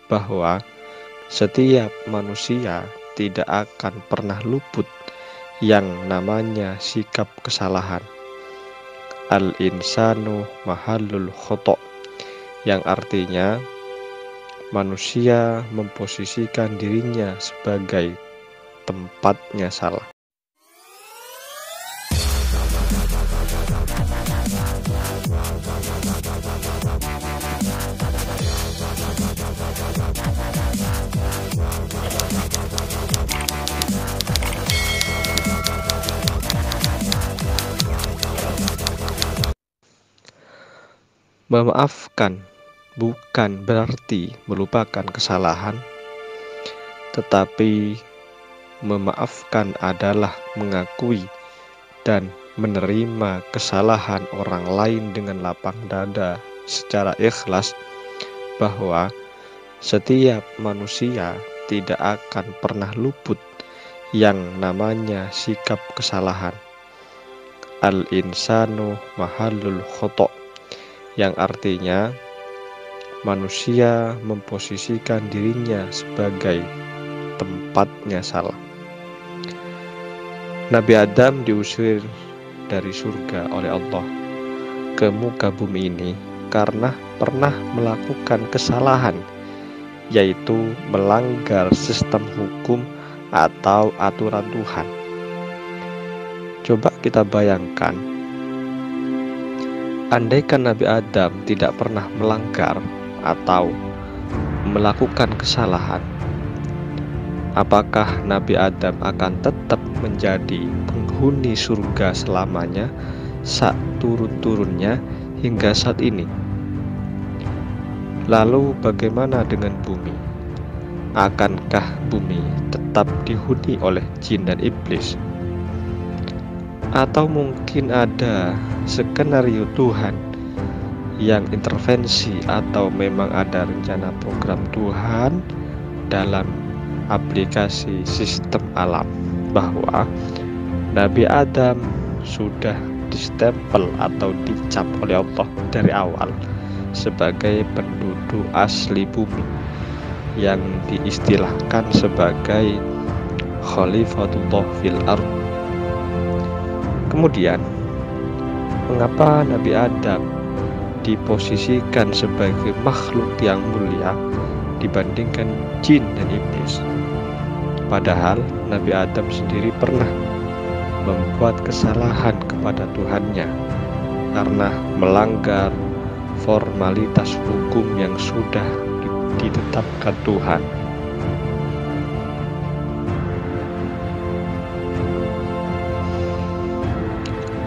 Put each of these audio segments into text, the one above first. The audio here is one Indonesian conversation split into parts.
bahwa setiap manusia tidak akan pernah luput yang namanya sikap kesalahan. Al-insanu mahallul khoto', yang artinya manusia memposisikan dirinya sebagai tempatnya salah. Memaafkan bukan berarti melupakan kesalahan, tetapi memaafkan adalah mengakui dan menerima kesalahan orang lain dengan lapang dada secara ikhlas, bahwa setiap manusia tidak akan pernah luput yang namanya sikap kesalahan. Al-insanu mahallul khoto', yang artinya manusia memposisikan dirinya sebagai tempatnya salah. Nabi Adam diusir dari surga oleh Allah ke muka bumi ini karena pernah melakukan kesalahan, yaitu melanggar sistem hukum atau aturan Tuhan. Coba kita bayangkan, andaikan Nabi Adam tidak pernah melanggar atau melakukan kesalahan, apakah Nabi Adam akan tetap menjadi penghuni surga selamanya saat turun-turunnya hingga saat ini? Lalu bagaimana dengan bumi? Akankah bumi tetap dihuni oleh jin dan iblis? Atau mungkin ada skenario Tuhan yang intervensi, atau memang ada rencana program Tuhan dalam aplikasi sistem alam, bahwa Nabi Adam sudah distempel atau dicap oleh Allah dari awal sebagai penduduk asli bumi yang diistilahkan sebagai Khalifatullah fil ardh. Kemudian, mengapa Nabi Adam diposisikan sebagai makhluk yang mulia dibandingkan jin dan iblis? Padahal Nabi Adam sendiri pernah membuat kesalahan kepada Tuhannya karena melanggar formalitas hukum yang sudah ditetapkan Tuhan.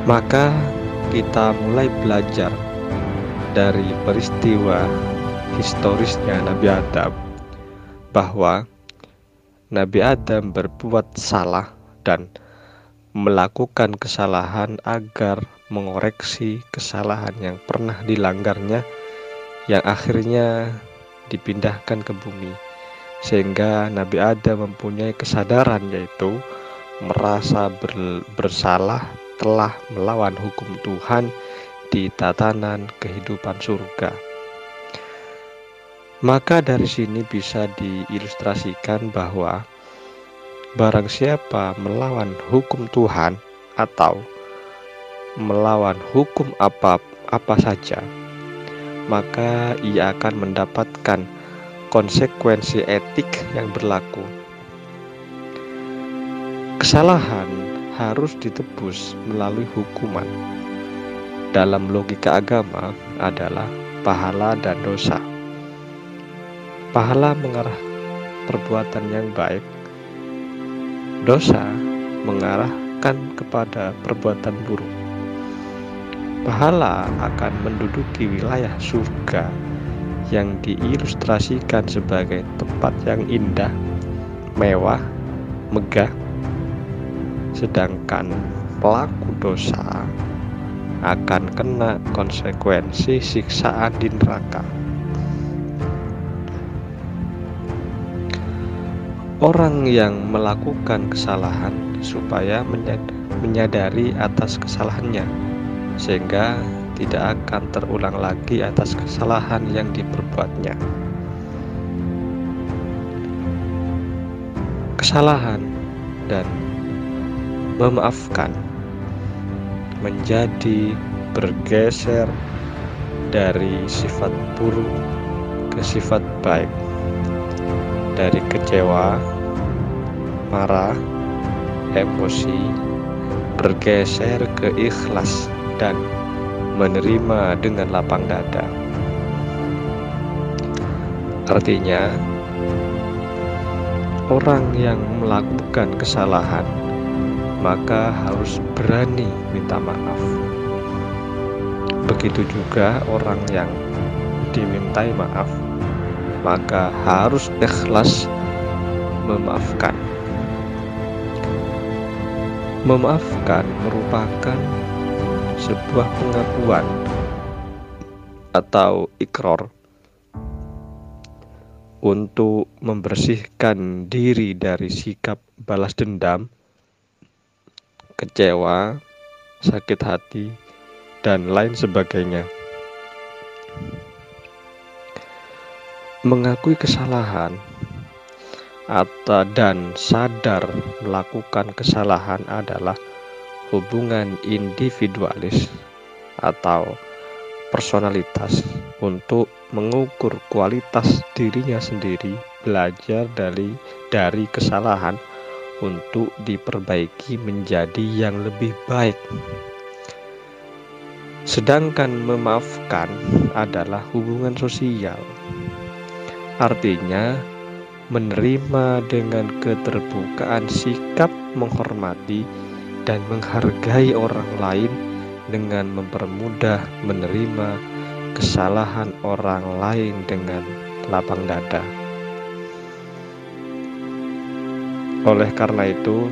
Maka kita mulai belajar dari peristiwa historisnya Nabi Adam, bahwa Nabi Adam berbuat salah dan melakukan kesalahan agar mengoreksi kesalahan yang pernah dilanggarnya, yang akhirnya dipindahkan ke bumi, sehingga Nabi Adam mempunyai kesadaran, yaitu merasa bersalah telah melawan hukum Tuhan di tatanan kehidupan surga. Maka dari sini bisa diilustrasikan bahwa barang siapa melawan hukum Tuhan atau melawan hukum apa saja, maka ia akan mendapatkan konsekuensi etik yang berlaku. Kesalahan harus ditebus melalui hukuman. Dalam logika agama adalah pahala dan dosa. Pahala mengarah perbuatan yang baik, dosa mengarahkan kepada perbuatan buruk. Pahala akan menduduki wilayah surga yang diilustrasikan sebagai tempat yang indah, mewah, megah, sedangkan pelaku dosa akan kena konsekuensi siksaan di neraka. Orang yang melakukan kesalahan supaya menyadari atas kesalahannya, sehingga tidak akan terulang lagi atas kesalahan yang diperbuatnya. kesalahan dan memaafkan menjadi bergeser dari sifat buruk ke sifat baik, dari kecewa, marah, emosi, bergeser ke ikhlas dan menerima dengan lapang dada. Artinya, orang yang melakukan kesalahan maka harus berani minta maaf. Begitu juga orang yang dimintai maaf maka harus ikhlas memaafkan. Memaafkan merupakan sebuah pengakuan atau ikrar untuk membersihkan diri dari sikap balas dendam, kecewa, sakit hati, dan lain sebagainya. Mengakui kesalahan dan sadar melakukan kesalahan adalah hubungan individualis atau personalitas untuk mengukur kualitas dirinya sendiri, belajar dari kesalahan untuk diperbaiki menjadi yang lebih baik. Sedangkan memaafkan adalah hubungan sosial. Artinya, menerima dengan keterbukaan sikap menghormati dan menghargai orang lain dengan mempermudah menerima kesalahan orang lain dengan lapang dada. Oleh karena itu,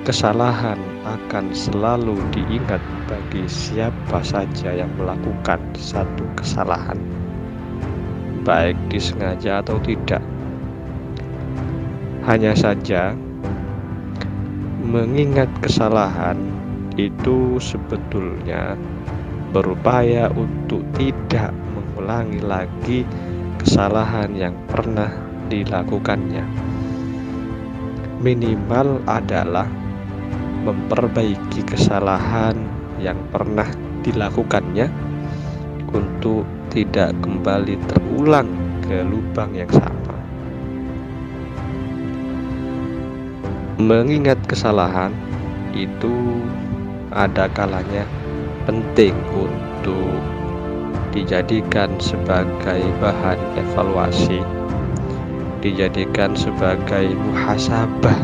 kesalahan akan selalu diingat bagi siapa saja yang melakukan satu kesalahan, baik disengaja atau tidak. Hanya saja, mengingat kesalahan itu sebetulnya berupaya untuk tidak mengulangi lagi kesalahan yang pernah dilakukannya. Minimal adalah memperbaiki kesalahan yang pernah dilakukannya untuk tidak kembali terulang ke lubang yang sama. Mengingat kesalahan itu ada kalanya penting untuk dijadikan sebagai bahan evaluasi, dijadikan sebagai muhasabah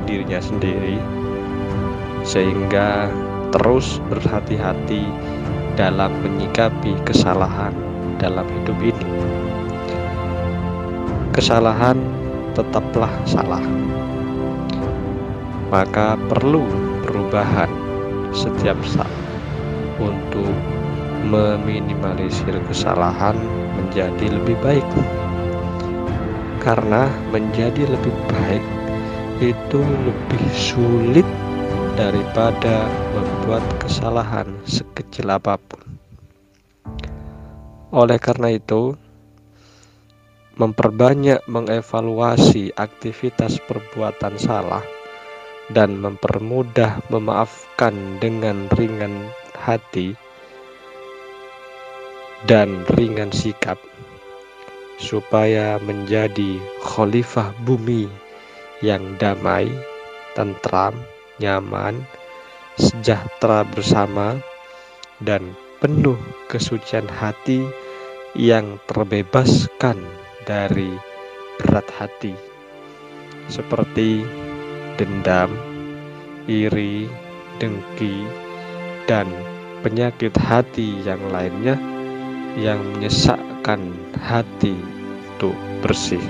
dirinya sendiri, sehingga terus berhati-hati dalam menyikapi kesalahan dalam hidup ini. Kesalahan tetaplah salah, maka perlu perubahan setiap saat untuk meminimalisir kesalahan menjadi lebih baik. Karena menjadi lebih baik itu lebih sulit daripada membuat kesalahan sekecil apapun. Oleh karena itu, memperbanyak mengevaluasi aktivitas perbuatan salah dan mempermudah memaafkan dengan ringan hati dan ringan sikap, supaya menjadi khalifah bumi yang damai, tentram, nyaman, sejahtera bersama, dan penuh kesucian hati yang terbebaskan dari berat hati seperti dendam, iri, dengki, dan penyakit hati yang lainnya yang menyesakkan hati untuk bersih.